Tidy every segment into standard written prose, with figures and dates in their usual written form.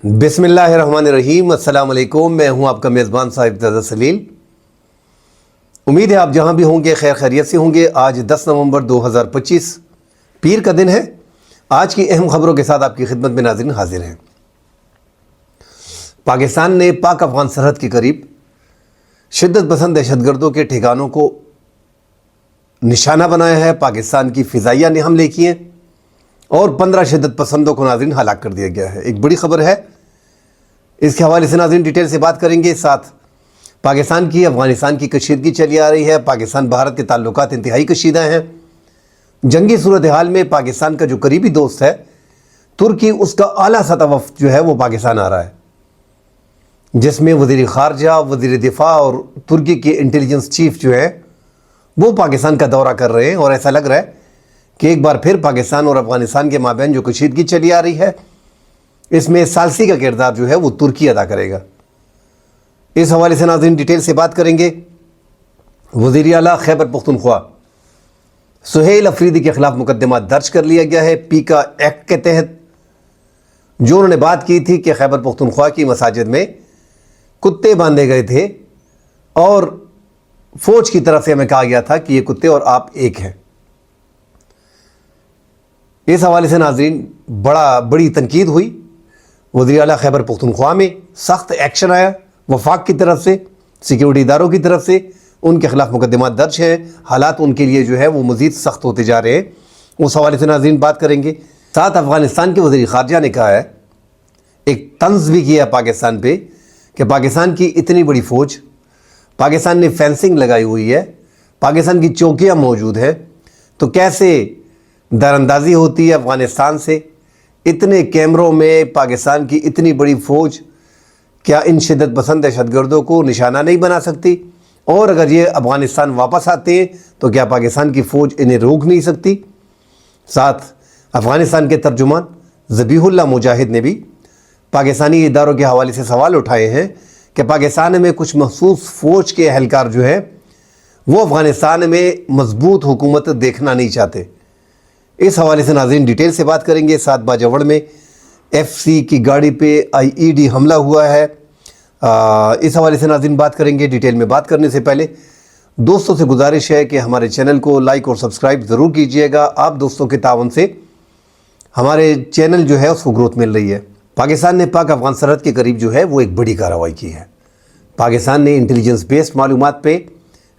बिस्मिल्लाहिर्रहमानिर्रहीम। अस्सलाम वालेकुम। मैं हूं आपका मेज़बान साहिब ज़ादा सलील। उम्मीद है आप जहां भी होंगे खैर खैरियत से होंगे। आज 10 नवंबर 2025 पीर का दिन है। आज की अहम खबरों के साथ आपकी खिदमत में नाज़रीन हाजिर हैं। पाकिस्तान ने पाक अफगान सरहद के करीब शिद्दत पसंद दहशतगर्दों के ठिकानों को निशाना बनाया है। पाकिस्तान की फ़िज़ाइया ने हमले किए और 15 शिद्दत पसंदों को नाज़रीन हलाक कर दिया गया है। एक बड़ी खबर है, इसके हवाले से नाज़रीन डिटेल से बात करेंगे। साथ पाकिस्तान की अफ़गानिस्तान की कशीदगी चली आ रही है। पाकिस्तान भारत के ताल्लुकात इंतहाई कशीदा हैं। जंगी सूरत हाल में पाकिस्तान का जो करीबी दोस्त है तुर्की, उसका आला सतह वफ़द जो है वो पाकिस्तान आ रहा है, जिसमें वज़ीर ख़ारजा, वज़ीर दिफ़ा और तुर्की के इंटेलिजेंस चीफ जो है वो पाकिस्तान का दौरा कर रहे हैं। और ऐसा लग रहा है कि एक बार फिर पाकिस्तान और अफ़गानिस्तान के माबैन जो कशीदगी चली आ रही है, इसमें सालसी का किरदार जो है वो तुर्की अदा करेगा। इस हवाले से नाज़रीन डिटेल से बात करेंगे। वज़ीर आला खैबर पख्तूनख्वा सुहेल अफरीदी के ख़िलाफ़ मुकदमा दर्ज कर लिया गया है पीका एक्ट के तहत, जो उन्होंने बात की थी कि खैबर पख्तूनख्वा की मसाजिद में कुत्ते बांधे गए थे और फ़ौज की तरफ से हमें कहा गया था कि ये कुत्ते और आप एक हैं। इस हवाले से नाज़रीन बड़ी तनकीद हुई। वज़ीर आला खैबर पख्तूनख्वा में सख्त एक्शन आया वफाक की तरफ से, सिक्योरिटी इदारों की तरफ से उनके ख़िलाफ़ मुकदमा दर्ज है। हालात उनके लिए जो है वो मज़ीद सख्त होते जा रहे हैं। उस हवाले से नाज़रीन बात करेंगे। साथ अफ़गानिस्तान के वज़ीर ख़ारजा ने कहा है, एक तंज़ भी किया पाकिस्तान पे कि पाकिस्तान की इतनी बड़ी फ़ौज, पाकिस्तान ने फेंसिंग लगाई हुई है, पाकिस्तान की चौकियाँ मौजूद है, तो कैसे दरअंदाज़ी होती है अफ़गानिस्तान से। इतने कैमरों में पाकिस्तान की इतनी बड़ी फ़ौज क्या इन शिद्दत पसंद दहशतगर्दों को निशाना नहीं बना सकती? और अगर ये अफ़गानिस्तान वापस आते हैं तो क्या पाकिस्तान की फ़ौज इन्हें रोक नहीं सकती? साथ अफ़गानिस्तान के तर्जुमान ज़बीहुल्लाह मुजाहिद ने भी पाकिस्तानी इदारों के हवाले से सवाल उठाए हैं कि पाकिस्तान में कुछ मखसूस फ़ौज के अहलकार जो है वो अफ़गानिस्तान में मजबूत हुकूमत देखना नहीं चाहते। इस हवाले से नाज़रीन डिटेल से बात करेंगे। साथ बाजवड़ में FC की गाड़ी पे IED हमला हुआ है। इस हवाले से नाज़रीन बात करेंगे। डिटेल में बात करने से पहले दोस्तों से गुजारिश है कि हमारे चैनल को लाइक और सब्सक्राइब ज़रूर कीजिएगा। आप दोस्तों के तावन से हमारे चैनल जो है उसको ग्रोथ मिल रही है। पाकिस्तान ने पाक अफ़गान सरहद के करीब जो है वो एक बड़ी कार्रवाई की है। पाकिस्तान ने इंटेलिजेंस बेस्ड मालूमात पे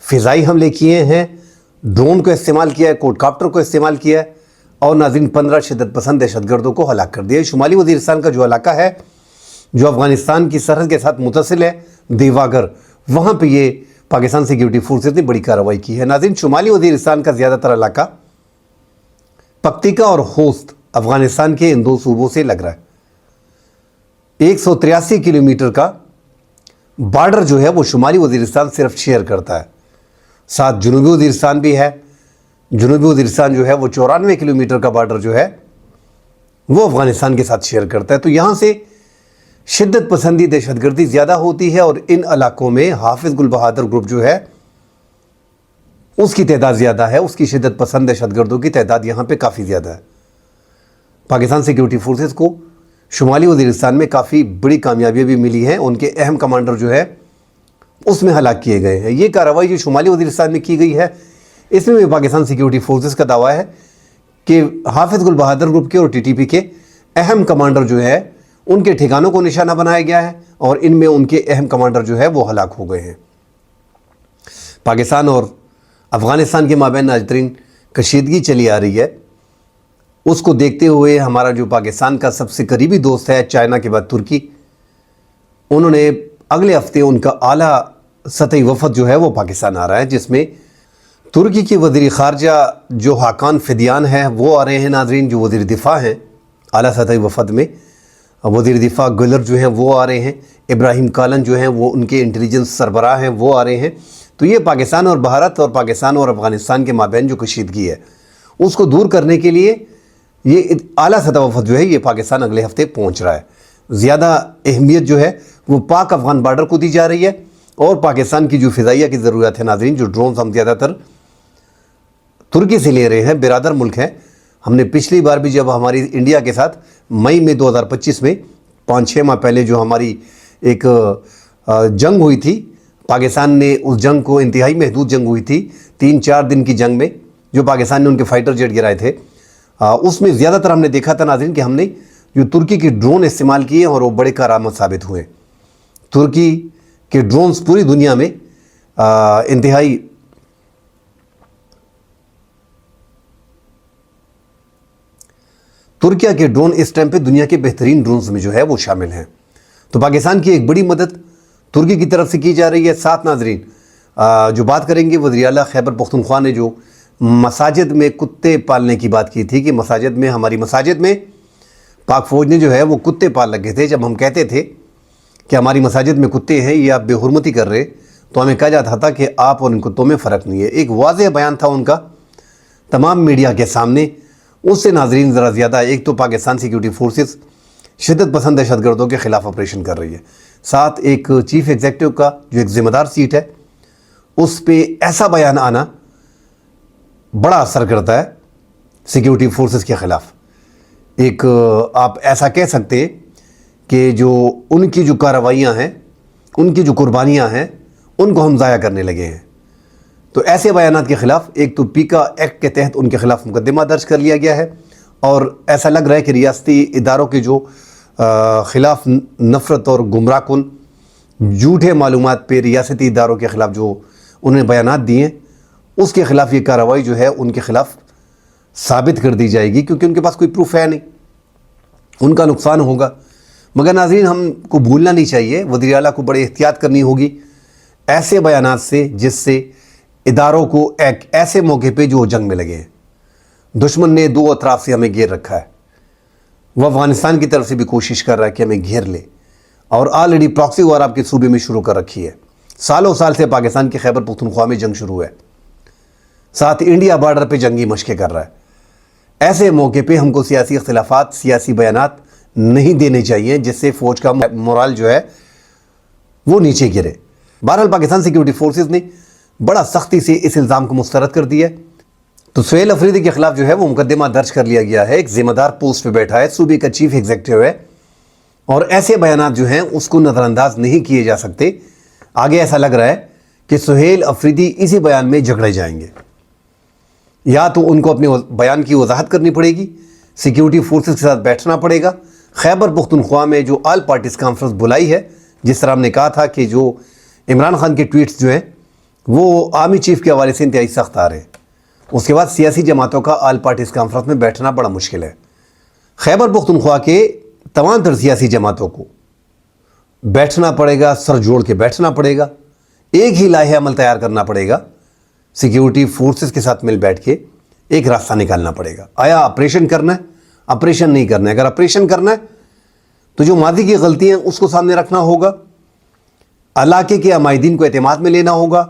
फ़िज़ाई हमले किए हैं, ड्रोन को इस्तेमाल किया है, कोडकाप्टर को इस्तेमाल किया है और नाज़रीन 15 शिद्दत पसंद दहशतगर्दों को हलाक कर दिया। शुमाली वज़ीरिस्तान का जो इलाका है जो अफ़गानिस्तान की सरहद के साथ मुतसिल है, देवागर, वहाँ पे ये पाकिस्तान सिक्योरिटी फोर्सेस ने बड़ी कार्रवाई की है। नाज़रीन शुमाली वज़ीरिस्तान का ज़्यादातर इलाका पक्तिका और होस्ट अफ़गानिस्तान के इन दो सूबों से लग रहा है। 183 किलोमीटर का बॉर्डर जो है वो शुमाली वज़ीरिस्तान सिर्फ शेयर करता है। साथ जनूबी वज़ीरिस्तान भी है। जनूबी वज़ीरिस्तान जो है वो 94 किलोमीटर का बॉर्डर जो है वो अफ़गानिस्तान के साथ शेयर करता है। तो यहाँ से शिद्दत पसंदी दहशतगर्दी ज़्यादा होती है और इन इलाकों में हाफिज़ गुल बहादुर ग्रुप जो है उसकी तादाद ज़्यादा है, उसकी शिद्दत पसंद दहशतगर्दों की तादाद यहाँ पे काफ़ी ज़्यादा है। पाकिस्तान सिक्योरिटी फोर्सेस को शुमाली वज़ीरिस्तान में काफ़ी बड़ी कामयाबियाँ भी मिली हैं। उनके अहम कमांडर जो है उसमें हलाक किए गए हैं। ये कार्रवाई जो शुमाली वज़ीरिस्तान में की गई है, इसमें भी पाकिस्तान सिक्योरिटी फोर्सेस का दावा है कि हाफिज़ गुल बहादुर ग्रुप के और TTP के अहम कमांडर जो है उनके ठिकानों को निशाना बनाया गया है और इनमें उनके अहम कमांडर जो है वो हलाक हो गए हैं। पाकिस्तान और अफ़गानिस्तान के माबैन नाज़रीन कशीदगी चली आ रही है, उसको देखते हुए हमारा जो पाकिस्तान का सबसे करीबी दोस्त है चाइना के बाद तुर्की, उन्होंने अगले हफ्ते उनका आला सतही वफ़द जो है वो पाकिस्तान आ रहा है, जिसमें तुर्की की वज़ीर ख़ारजा जो हाकान फ़िदियान है वो आ रहे हैं। नाज़रीन जो वज़ीर दिफ़ा हैं आला सतही वफ़द में, वज़ीर दिफ़ा गुलर जो हैं वो आ रहे हैं। इब्राहिम कालन जो हैं वो उनके इंटेलिजेंस सरबराह हैं वो आ रहे हैं। तो ये पाकिस्तान और भारत और पाकिस्तान और अफ़गानिस्तान के माबैन जो कशीदगी है उसको दूर करने के लिए ये आला सतह वफ़द जो है ये पाकिस्तान अगले हफ्ते पहुँच रहा है। ज़्यादा अहमियत जो है वो पाक अफ़गान बार्डर को दी जा रही है और पाकिस्तान की जो फ़िज़ाइया की ज़रूरत है नाज़रीन, जो ड्रोन हम ज़्यादातर तुर्की से ले रहे हैं, बिरादर मुल्क हैं। हमने पिछली बार भी जब हमारी इंडिया के साथ मई में 2025 में 5-6 माह पहले जो हमारी एक जंग हुई थी, पाकिस्तान ने उस जंग को, इंतहाई महदूद जंग हुई थी 3-4 दिन की जंग में, जो पाकिस्तान ने उनके फाइटर जेट गिराए थे, उसमें ज़्यादातर हमने देखा था नाज़रीन कि हमने जो तुर्की के ड्रोन इस्तेमाल किए और वो बड़े कारआमद साबित हुए। तुर्की के ड्रोन्स पूरी दुनिया में इंतहाई तुर्किया के ड्रोन इस टाइम पे दुनिया के बेहतरीन ड्रोन्स में जो है वो शामिल हैं। तो पाकिस्तान की एक बड़ी मदद तुर्की की तरफ से की जा रही है। साथ नाजरीन जो बात करेंगे, वज़ीर आला खैबर पख्तूनख्वा ने जो मसाजिद में कुत्ते पालने की बात की थी कि मसाजिद में, हमारी मसाजिद में पाक फ़ौज ने जो है वो कुत्ते पाल लगे थे। जब हम कहते थे कि हमारी मसाजिद में कुत्ते हैं, ये आप बेहुरमती कर रहे, तो हमें कहा जाता था कि आप और इन कुत्तों में फ़र्क नहीं है। एक वाज़ेह बयान था उनका तमाम मीडिया के सामने। उससे नाजरीन ज़रा ज़्यादा, एक तो पाकिस्तान सिक्योरिटी फोर्सेस शिद्दत पसंद दहशतगर्दों के ख़िलाफ़ ऑपरेशन कर रही है, साथ एक चीफ़ एग्जीक्यूटिव का जो एक ज़िम्मेदार सीट है उस पर ऐसा बयान आना बड़ा असर करता है सिक्योरिटी फोर्सेस के ख़िलाफ़। एक आप ऐसा कह सकते कि जो उनकी जो कार्रवाइयाँ हैं, उनकी जो कुर्बानियाँ हैं, उनको हम ज़ाया करने लगे हैं। तो ऐसे बयानात के ख़िलाफ़ एक तो पीका एक्ट के तहत उनके ख़िलाफ़ मुकदमा दर्ज कर लिया गया है, और ऐसा लग रहा है कि रियासती इदारों के जो ख़िलाफ़ नफ़रत और गुमराह कुन झूठे मालूमात पे रियासती इदारों के ख़िलाफ़ जो उन्होंने बयानात दिए, उसके ख़िलाफ़ ये कार्रवाई जो है उनके ख़िलाफ़ साबित कर दी जाएगी, क्योंकि उनके पास कोई प्रूफ है नहीं, उनका नुकसान होगा। मगर नाज़रीन हमको भूलना नहीं चाहिए, वज़ीर आला को बड़ी एहतियात करनी होगी ऐसे बयानात से जिससे इदारों को एक ऐसे मौके पे जो जंग में लगे हैं। दुश्मन ने दो अतराफ से हमें घेर रखा है, वह अफ़गानिस्तान की तरफ से भी कोशिश कर रहा है कि हमें घेर ले, और ऑलरेडी प्रॉक्सी वॉर आपके सूबे में शुरू कर रखी है। सालों साल से पाकिस्तान के खैबर पख्तूनख्वा में जंग शुरू है, साथ इंडिया बॉर्डर पे जंगी मशक़ें कर रहा है। ऐसे मौके पे हमको सियासी इख्तिलाफात, सियासी बयानात नहीं देने चाहिए जिससे फ़ौज का मोराल जो है वो नीचे गिरे। बहरहाल पाकिस्तान सिक्योरिटी फोर्सेस ने बड़ा सख्ती से इस इल्ज़ाम को मुस्तरद कर दिया। तो सुहेल अफरीदी के ख़िलाफ़ जो है वो मुकदमा दर्ज कर लिया गया है। एक ज़िम्मेदार पोस्ट पे बैठा है, सूबे का चीफ एग्जीक्यूटिव है, और ऐसे बयानात जो हैं उसको नज़रअंदाज नहीं किए जा सकते। आगे ऐसा लग रहा है कि सुहेल अफरीदी इसी बयान में झगड़े जाएंगे, या तो उनको अपने बयान की वजाहत करनी पड़ेगी, सिक्योरिटी फोर्सेस के साथ बैठना पड़ेगा। खैबर पख्तूनख्वा में जो ऑल पार्टीज़ कॉन्फ्रेंस बुलाई है, जिस तरह हमने कहा था कि जो इमरान खान के ट्वीट्स जो हैं वो आर्मी चीफ के हवाले से इंतहाई सख्त आ रहे हैं, उसके बाद सियासी जमातों का ऑल पार्टीज़ कॉन्फ्रेंस में बैठना बड़ा मुश्किल है। खैबर पख्तूनख्वा के तमाम तर सियासी जमातों को बैठना पड़ेगा, सर जोड़ के बैठना पड़ेगा, एक ही लाहे अमल तैयार करना पड़ेगा, सिक्योरिटी फोर्सेस के साथ मिल बैठ के एक रास्ता निकालना पड़ेगा। आया ऑपरेशन करना है, ऑपरेशन नहीं करना है। अगर ऑपरेशन करना है तो जो मादी की गलती हैं उसको सामने रखना होगा, इलाके के अमायदीन को एतमाद में लेना होगा।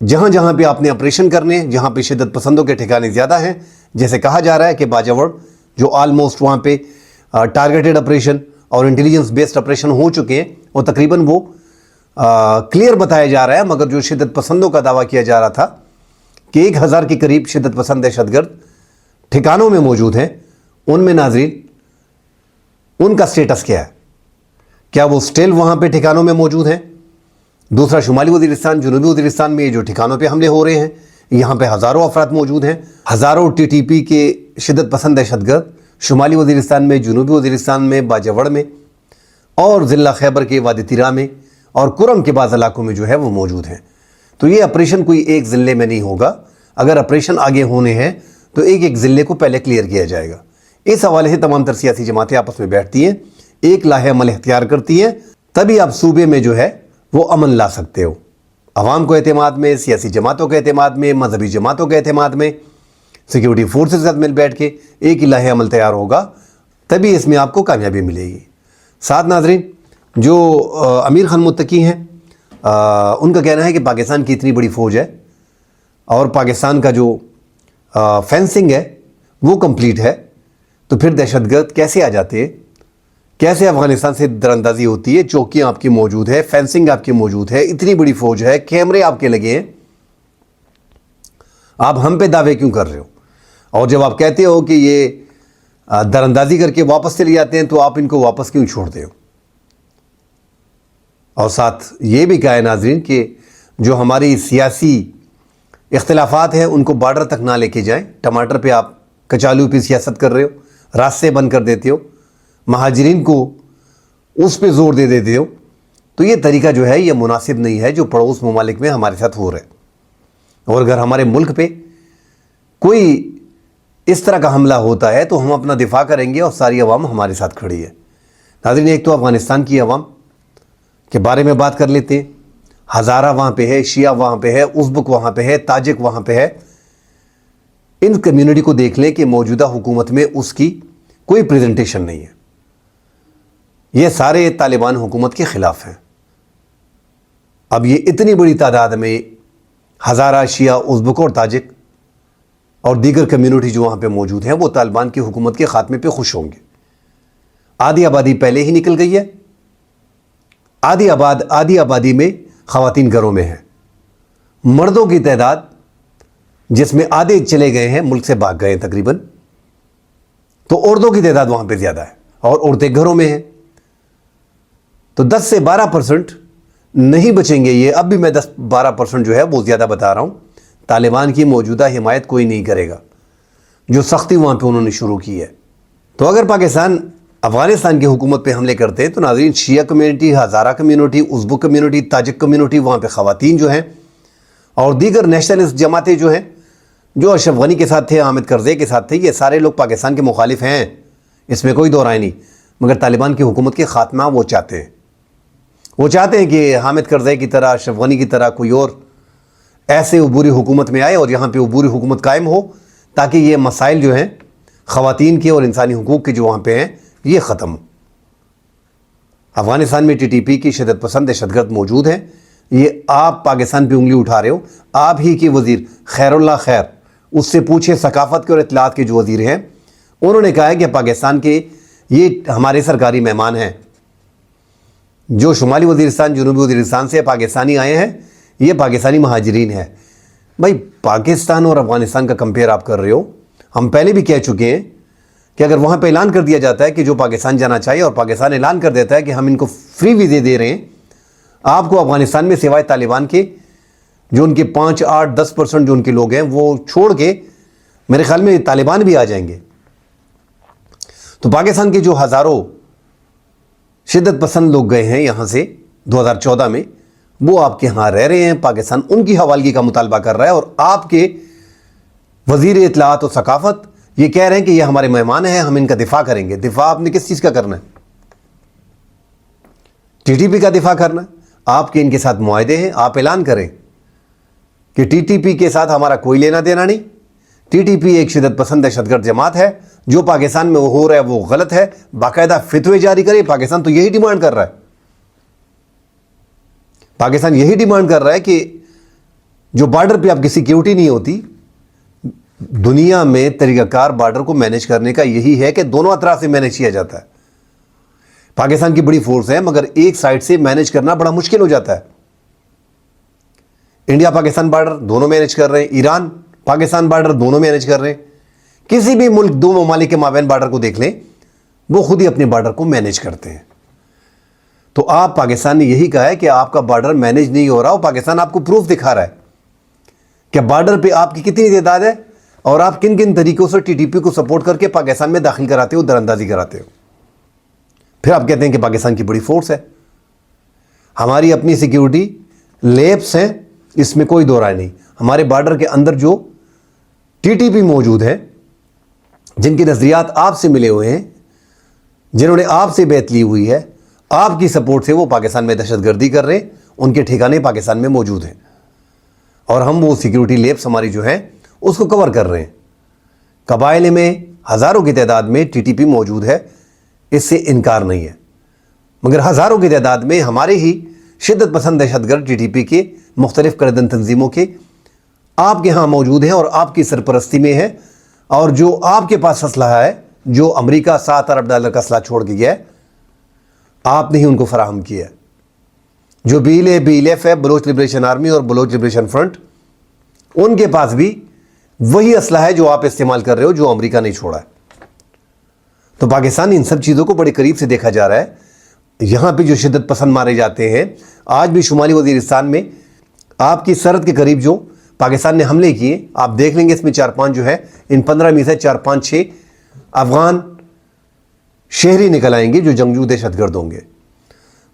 जहाँ जहाँ पे आपने ऑपरेशन करने हैं, जहाँ पे शिद्दत पसंदों के ठिकाने ज़्यादा हैं, जैसे कहा जा रहा है कि बाजावड़ जो ऑलमोस्ट वहाँ पे टारगेटेड ऑपरेशन और इंटेलिजेंस बेस्ड ऑपरेशन हो चुके हैं, और तकरीबन वो क्लियर बताया जा रहा है। मगर जो शिद्दत पसंदों का दावा किया जा रहा था कि 1000 के करीब शिद्दत पसंद दहशतगर्द ठिकानों में मौजूद हैं, उनमें नाजरीन उनका स्टेटस क्या है? क्या वो स्टिल वहाँ पे ठिकानों में मौजूद हैं? दूसरा, शुमाली वज़ीरिस्तान, जनूबी वज़ीरिस्तान में ये जो ठिकानों पे हमले हो रहे हैं, यहाँ पे हज़ारों अफराद मौजूद हैं, हज़ारों TTP के शिद्दत पसंद दहशतगर्द शुमाली वज़ीरिस्तान में, जनूबी वज़ीरिस्तान में, बाजावड़ में, और ज़िला खैबर के वादी तिरा में और कुरम के बाज़ इलाकों में जो है वो मौजूद हैं। तो ये ऑपरेशन कोई एक ज़िले में नहीं होगा। अगर ऑपरेशन आगे होने हैं तो एक एक ज़िले को पहले क्लियर किया जाएगा। इस हवाले से तमाम तर सियासी जमातें आपस में बैठती हैं, एक लाहे अमल इख्तियार करती हैं, तभी आप सूबे में जो है वो अमन ला सकते हो। अवाम को एतमाद में, सियासी जमातों के एतमाद में, मजहबी जमातों के एतमाद में, सिक्योरिटी फोर्सेस के साथ मिल बैठ के एक ही लाहे अमल तैयार होगा, तभी इसमें आपको कामयाबी मिलेगी। साथ नाजरीन, जो अमीर खान मुत्तकी हैं, उनका कहना है कि पाकिस्तान की इतनी बड़ी फ़ौज है और पाकिस्तान का जो फेंसिंग है वो कंप्लीट है, तो फिर दहशतगर्द कैसे आ जाते हैं, कैसे अफ़गानिस्तान से दरअंदाजी होती है? चौकियाँ आपकी मौजूद है, फेंसिंग आपकी मौजूद है, इतनी बड़ी फ़ौज है, कैमरे आपके लगे हैं, आप हम पे दावे क्यों कर रहे हो? और जब आप कहते हो कि ये در اندازی کر کے واپس چلے جاتے ہیں، تو آپ ان کو واپس کیوں چھوڑتے ہو؟ اور ساتھ یہ بھی کہا ہے ناظرین کہ جو ہماری سیاسی اختلافات ہیں ان کو بارڈر تک نہ لے کے جائیں۔ ٹماٹر پہ آپ کچالو پہ سیاست کر رہے ہو، راستے بند کر دیتے ہو، مہاجرین کو اس پہ زور دے دیتے ہو، تو یہ طریقہ جو ہے یہ مناسب نہیں ہے جو پڑوس ممالک میں ہمارے ساتھ ہو رہا ہے۔ اور اگر ہمارے ملک پہ کوئی اس طرح کا حملہ ہوتا ہے تو ہم اپنا دفاع کریں گے اور ساری عوام ہمارے ساتھ کھڑی ہے۔ ناظرین، ایک تو افغانستان کی عوام کے بارے میں بات کر لیتے ہیں۔ ہزارہ وہاں پہ ہے، شیعہ وہاں پہ ہے، ازبک وہاں پہ ہے، تاجک وہاں پہ ہے۔ ان کمیونٹی کو دیکھ لیں کہ موجودہ حکومت میں اس کی کوئی پریزنٹیشن نہیں ہے۔ یہ سارے طالبان حکومت کے خلاف ہیں۔ اب یہ اتنی بڑی تعداد میں ہزارہ، شیعہ، ازبک اور تاجک اور دیگر کمیونٹی جو وہاں پہ موجود ہیں وہ طالبان کی حکومت کے خاتمے پہ خوش ہوں گے۔ آدھی آبادی پہلے ہی نکل گئی ہے۔ آدھی آبادی میں خواتین گھروں میں ہیں۔ مردوں کی تعداد جس میں آدھے چلے گئے ہیں، ملک سے بھاگ گئے ہیں تقریباً، تو عورتوں کی تعداد وہاں پہ زیادہ ہے اور عورتیں گھروں میں ہیں۔ تو 10 سے 12% نہیں بچیں گے یہ۔ اب بھی میں 10-12% جو ہے وہ زیادہ بتا رہا ہوں۔ طالبان کی موجودہ حمایت کوئی نہیں کرے گا، جو سختی وہاں پہ انہوں نے شروع کی ہے۔ تو اگر پاکستان افغانستان کی حکومت پہ حملے کرتے ہیں تو ناظرین، شیعہ community, Hazara community, ازبک community, Tajik community, وہاں پہ خواتین جو ہیں اور دیگر نیشنلسٹ جماعتیں جو ہیں، جو اشرف غنی کے ساتھ تھے، حامد کرزئی کے ساتھ تھے، یہ سارے لوگ پاکستان کے مخالف ہیں، اس میں کوئی دو رائے نہیں۔ مگر طالبان کی حکومت کے خاتمہ وہ چاہتے ہیں۔ وہ چاہتے ہیں کہ حامد کرزئی کی طرح، اشرف غنی کی طرح کوئی اور ایسے عبوری حکومت میں آئے اور یہاں پہ عبوری حکومت قائم ہو، تاکہ یہ مسائل جو ہیں خواتین کے اور انسانی حقوق کے جو وہاں پہ ہیں یہ ختم ہو۔ افغانستان میں TTP کی شدت پسند دہشت گرد موجود ہیں۔ یہ آپ پاکستان پہ انگلی اٹھا رہے ہو۔ آپ ہی کے وزیر خیر اللہ خیر، اس سے پوچھے ثقافت کے اور اطلاعات کے جو وزیر ہیں، انہوں نے کہا ہے کہ پاکستان کے یہ ہمارے سرکاری مہمان ہیں جو شمالی وزیرستان، جنوبی وزیرستان سے پاکستانی آئے ہیں، یہ پاکستانی مہاجرین ہیں۔ بھائی، پاکستان اور افغانستان کا کمپیئر آپ کر رہے ہو۔ ہم پہلے بھی کہہ چکے ہیں کہ اگر وہاں پہ اعلان کر دیا جاتا ہے کہ جو پاکستان جانا چاہیے اور پاکستان اعلان کر دیتا ہے کہ ہم ان کو فری ویزے دے رہے ہیں، آپ کو افغانستان میں سوائے طالبان کے جو ان کے 5-8-10% جو ان کے لوگ ہیں وہ چھوڑ کے میرے خیال میں طالبان بھی آ جائیں گے۔ تو پاکستان کے جو ہزاروں شدت پسند لوگ گئے ہیں یہاں سے 2014 میں، وہ آپ کے ہاں رہ رہے ہیں۔ پاکستان ان کی حوالگی کا مطالبہ کر رہا ہے اور آپ کے وزیر اطلاعات و ثقافت یہ کہہ رہے ہیں کہ یہ ہمارے مہمان ہیں، ہم ان کا دفاع کریں گے۔ دفاع آپ نے کس چیز کا کرنا ہے؟ TTP کا دفاع کرنا ہے؟ آپ کے ان کے ساتھ معاہدے ہیں، آپ اعلان کریں کہ TTP کے ساتھ ہمارا کوئی لینا دینا نہیں۔ TTP ایک شدت پسند دہشت گرد جماعت ہے، جو پاکستان میں ہو رہا ہے وہ غلط ہے، باقاعدہ فتوے جاری کرے۔ پاکستان تو یہی ڈیمانڈ کر رہا ہے۔ پاکستان یہی ڈیمانڈ کر رہا ہے کہ جو بارڈر پہ آپ کی سیکیورٹی نہیں ہوتی، دنیا میں طریقہ کار بارڈر کو مینیج کرنے کا یہی ہے کہ دونوں اطراف سے مینیج کیا جاتا ہے۔ پاکستان کی بڑی فورس ہے مگر ایک سائڈ سے مینیج کرنا بڑا مشکل ہو جاتا ہے۔ انڈیا پاکستان بارڈر دونوں مینیج کر رہے ہیں، ایران پاکستان بارڈر دونوں مینیج کر رہے ہیں۔ کسی بھی ملک دو ممالک کے مابین بارڈر کو دیکھ لیں، وہ خود ہی اپنے بارڈر کو مینیج کرتے ہیں۔ تو آپ پاکستان نے یہی کہا ہے کہ آپ کا بارڈر مینیج نہیں ہو رہا، اور پاکستان آپ کو پروف دکھا رہا ہے کہ بارڈر پہ آپ کی کتنی تعداد ہے اور آپ کن کن طریقوں سے TTP کو سپورٹ کر کے پاکستان میں داخل کراتے ہو، دراندازی کراتے ہو۔ پھر آپ کہتے ہیں کہ پاکستان کی بڑی فورس ہے۔ ہماری اپنی سیکیورٹی لیبس ہیں، اس میں کوئی دو رائے نہیں۔ ہمارے بارڈر کے اندر جو TTP موجود ہے، جن کے نظریات آپ سے ملے ہوئے ہیں، جنہوں نے آپ سے بیعت لی ہوئی ہے، آپ کی سپورٹ سے وہ پاکستان میں دہشت گردی کر رہے ہیں، ان کے ٹھکانے پاکستان میں موجود ہیں، اور ہم وہ سیکیورٹی لیبس ہماری جو ہیں اس کو کور کر رہے ہیں۔ قبائل میں ہزاروں کی تعداد میں TTP موجود ہے، اس سے انکار نہیں ہے، مگر ہزاروں کی تعداد میں ہمارے ہی شدت پسند دہشت گرد TTP کے مختلف کردن تنظیموں کے آپ کے ہاں موجود ہیں اور آپ کی سرپرستی میں ہیں، اور جو آپ کے پاس اسلحہ ہے، جو امریکہ $7 ارب کا اسلحہ چھوڑ کے گیا ہے، آپ نے ہی ان کو فراہم کیا ہے۔ جو BLF ہے، بلوچ لبریشن آرمی اور بلوچ لبریشن فرنٹ، ان کے پاس بھی وہی اسلحہ ہے جو آپ استعمال کر رہے ہو، جو امریکہ نہیں چھوڑا ہے۔ تو پاکستان ان سب چیزوں کو بڑے قریب سے دیکھا جا رہا ہے۔ یہاں پہ جو شدت پسند مارے جاتے ہیں، آج بھی شمالی وزیرستان میں آپ کی سرحد کے قریب جو پاکستان نے حملے کیے، آپ دیکھ لیں گے اس میں 4-5 جو ہے، ان 15 میں سے 4-5-6 افغان شہری نکل آئیں گے جو جنگجو دہشت گرد ہوں گے۔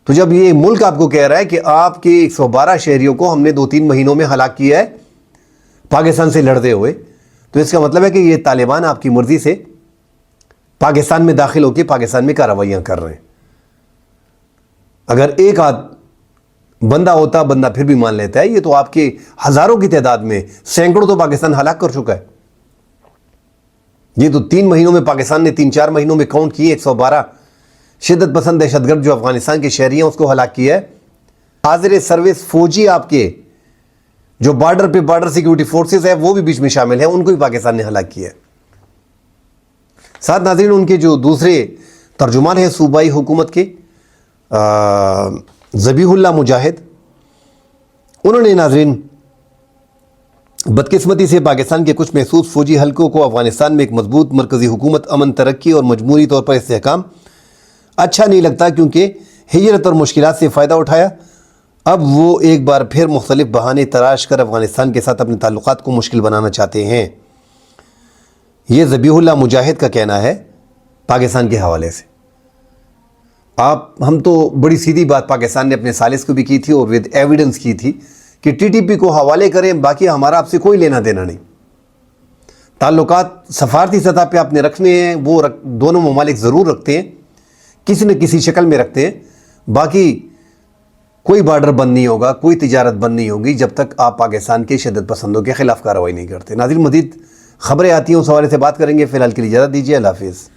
تو جب یہ ملک آپ کو کہہ رہا ہے کہ آپ کے 112 شہریوں کو ہم نے 2-3 مہینوں میں ہلاک کیا ہے پاکستان سے لڑتے ہوئے، تو اس کا مطلب ہے کہ یہ طالبان آپ کی مرضی سے پاکستان میں داخل ہو کے پاکستان میں کارروائیاں کر رہے ہیں۔ اگر ایک آدھ بندہ ہوتا، بندہ پھر بھی مان لیتا ہے، یہ تو آپ کے ہزاروں کی تعداد میں سینکڑوں تو پاکستان ہلاک کر چکا ہے۔ یہ تو 3 مہینوں میں پاکستان نے 3-4 مہینوں میں کاؤنٹ کیے 112 شدت پسند دہشت گرد جو افغانستان کے شہری ہیں اس کو ہلاک کیا ہے۔ حاضر سروس فوجی آپ کے جو بارڈر پہ بارڈر سیکیورٹی فورسز ہیں وہ بھی بیچ میں شامل ہیں، ان کو بھی پاکستان نے ہلاک کیا ہے۔ ساتھ ناظرین ان کے جو دوسرے ترجمان ہیں صوبائی حکومت کے ذبیح اللہ مجاہد، انہوں نے ناظرین بدقسمتی سے پاکستان کے کچھ محسوس فوجی حلقوں کو افغانستان میں ایک مضبوط مرکزی حکومت، امن، ترقی اور مجموعی طور پر استحکام اچھا نہیں لگتا، کیونکہ ہجرت اور مشکلات سے فائدہ اٹھایا۔ اب وہ ایک بار پھر مختلف بہانے تراش کر افغانستان کے ساتھ اپنے تعلقات کو مشکل بنانا چاہتے ہیں۔ یہ ذبیح اللہ مجاہد کا کہنا ہے پاکستان کے حوالے سے۔ ہم تو بڑی سیدھی بات پاکستان نے اپنے سالس کو بھی کی تھی اور ود ایویڈنس کی تھی کہ ٹی ٹی پی کو حوالے کریں، باقی ہمارا آپ سے کوئی لینا دینا نہیں۔ تعلقات سفارتی سطح پہ آپ نے رکھنے ہیں، وہ دونوں ممالک ضرور رکھتے ہیں، کسی نہ کسی شکل میں رکھتے ہیں، باقی کوئی بارڈر بند نہیں ہوگا، کوئی تجارت بند نہیں ہوگی جب تک آپ پاکستان کے شدت پسندوں کے خلاف کارروائی نہیں کرتے۔ ناظرین مزید خبریں آتی ہیں، اس حوالے سے بات کریں گے، فی الحال کے لیے اجازت دیجیے، اللہ حافظ۔